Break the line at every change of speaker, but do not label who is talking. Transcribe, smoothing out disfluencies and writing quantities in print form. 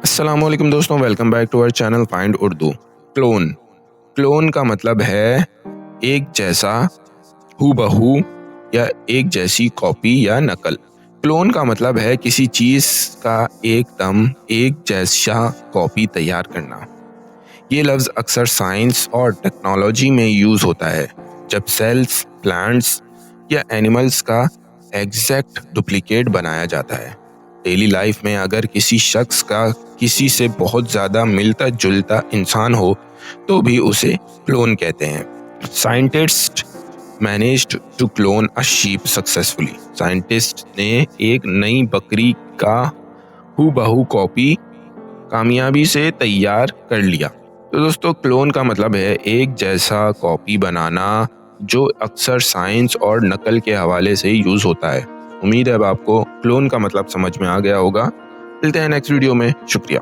अस्सलामुअलैकुम दोस्तों, welcome back to our channel find Urdu. Clone का मतलब है एक जैसा, हूबहू या एक जैसी कॉपी या नकल। क्लोन का मतलब है किसी चीज का एकदम एक जैसा कॉपी तैयार करना। ये लफ्ज अक्सर साइंस और टेक्नोलॉजी में यूज होता है जब सेल्स, प्लांट्स या एनिमल्स का एग्जैक्ट डुप्लीकेट बनाया जाता है। डेली लाइफ में अगर किसी शख्स का किसी से बहुत ज्यादा मिलता जुलता इंसान हो तो भी उसे क्लोन कहते हैं। Scientist managed to clone a sheep successfully. Scientist ने एक नई बकरी का हूबहू कॉपी कामयाबी से तैयार कर लिया। तो दोस्तों, क्लोन का मतलब है एक जैसा कॉपी बनाना, जो अक्सर साइंस और नकल के हवाले से यूज होता है। उम्मीद है अब आपको क्लोन का मतलब समझ में आ गया होगा। मिलते हैं नेक्स्ट वीडियो में। शुक्रिया।